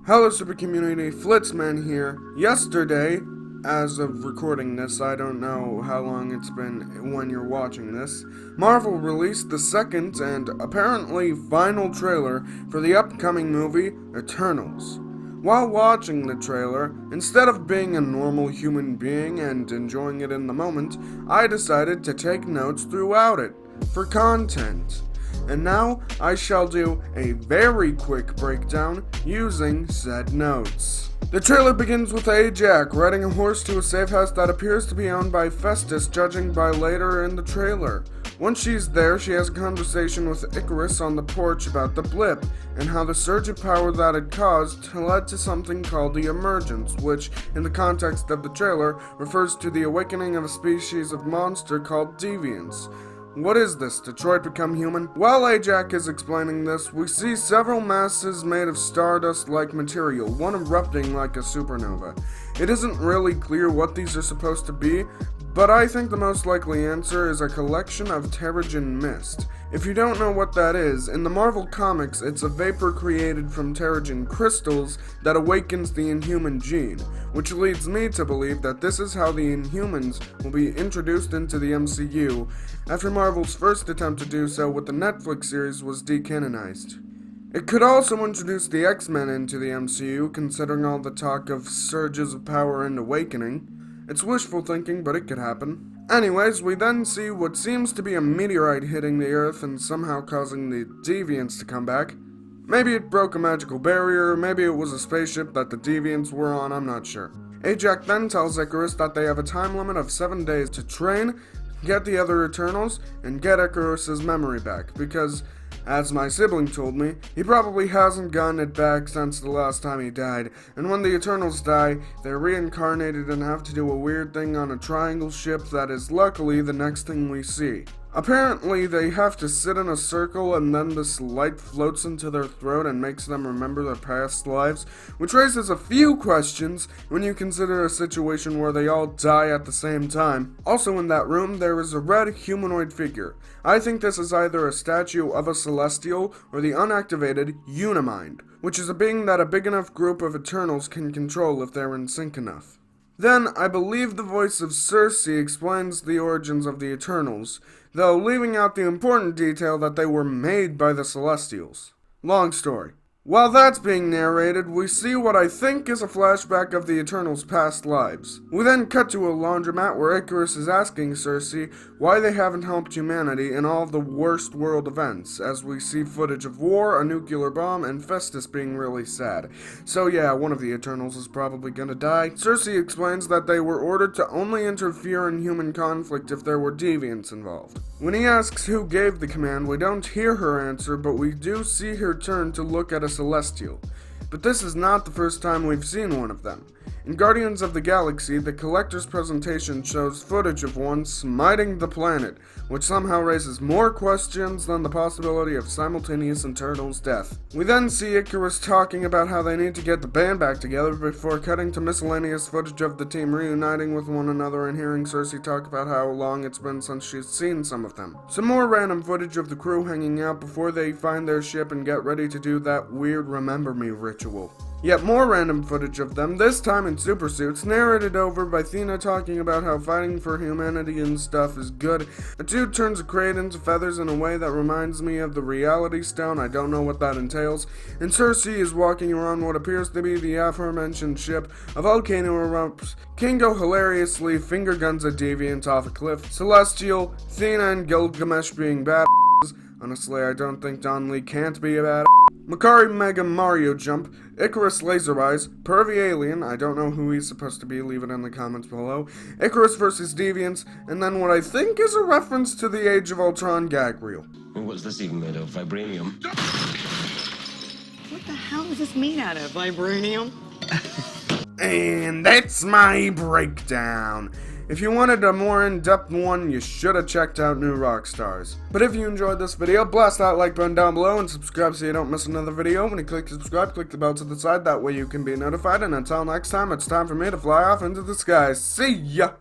Hello Super Community, Flitzman here. Yesterday, as of recording this, I don't know how long it's been when you're watching this, Marvel released the second and apparently final trailer for the upcoming movie, Eternals. While watching the trailer, instead of being a normal human being and enjoying it in the moment, I decided to take notes throughout it, for content. And now, I shall do a very quick breakdown using said notes. The trailer begins with Ajak riding a horse to a safe house that appears to be owned by Festus, judging by later in the trailer. Once she's there, she has a conversation with Ikaris on the porch about the blip, and how the surge of power that it caused led to something called the Emergence, which, in the context of the trailer, refers to the awakening of a species of monster called Deviants. What is this? Detroit become human? While Ajak is explaining this, we see several masses made of stardust-like material, one erupting like a supernova. It isn't really clear what these are supposed to be, but I think the most likely answer is a collection of Terrigen mist. If you don't know what that is, in the Marvel Comics, it's a vapor created from Terrigen crystals that awakens the Inhuman gene, which leads me to believe that this is how the Inhumans will be introduced into the MCU, after Marvel's first attempt to do so with the Netflix series was decanonized. It could also introduce the X-Men into the MCU, considering all the talk of surges of power and awakening. It's wishful thinking, but it could happen. Anyways, we then see what seems to be a meteorite hitting the Earth and somehow causing the Deviants to come back. Maybe it broke a magical barrier, maybe it was a spaceship that the Deviants were on, I'm not sure. Ajak then tells Ikaris that they have a time limit of 7 days to train, get the other Eternals, and get Ikaris' memory back, because, as my sibling told me, he probably hasn't gotten it back since the last time he died, and when the Eternals die, they're reincarnated and have to do a weird thing on a triangle ship that is luckily the next thing we see. Apparently, they have to sit in a circle and then this light floats into their throat and makes them remember their past lives, which raises a few questions when you consider a situation where they all die at the same time. Also in that room, there is a red humanoid figure. I think this is either a statue of a Celestial or the unactivated Unimind, which is a being that a big enough group of Eternals can control if they're in sync enough. Then, I believe the voice of Sersi explains the origins of the Eternals, though leaving out the important detail that they were made by the Celestials. Long story. While that's being narrated, we see what I think is a flashback of the Eternals' past lives. We then cut to a laundromat where Ikaris is asking Sersi why they haven't helped humanity in all of the worst world events, as we see footage of war, a nuclear bomb, and Festus being really sad. So yeah, one of the Eternals is probably gonna die. Sersi explains that they were ordered to only interfere in human conflict if there were deviants involved. When he asks who gave the command, we don't hear her answer, but we do see her turn to look at a Celestial. But this is not the first time we've seen one of them. In Guardians of the Galaxy, the Collector's presentation shows footage of one smiting the planet, which somehow raises more questions than the possibility of simultaneous Eternals' death. We then see Ikaris talking about how they need to get the band back together before cutting to miscellaneous footage of the team reuniting with one another and hearing Sersi talk about how long it's been since she's seen some of them. Some more random footage of the crew hanging out before they find their ship and get ready to do that weird Remember Me ritual. Yet more random footage of them, this time in super suits, narrated over by Thena talking about how fighting for humanity and stuff is good. A dude turns a crate into feathers in a way that reminds me of the Reality Stone, I don't know what that entails, and Sersi is walking around what appears to be the aforementioned ship. A volcano erupts, Kingo hilariously finger guns a deviant off a cliff, Celestial, Thena and Gilgamesh being bad. Honestly, I don't think Don Lee can't be a bad. Makari Mega Mario Jump, Ikaris Laser Eyes, Pervy Alien, I don't know who he's supposed to be, leave it in the comments below, Ikaris vs. Deviants, and then what I think is a reference to the Age of Ultron gag reel. What's this even made of? Vibranium? What the hell is this made out of? Vibranium? And that's my breakdown. If you wanted a more in-depth one, you should have checked out New Rockstars. But if you enjoyed this video, blast that like button down below and subscribe so you don't miss another video. When you click subscribe, click the bell to the side, that way you can be notified. And until next time, it's time for me to fly off into the sky. See ya!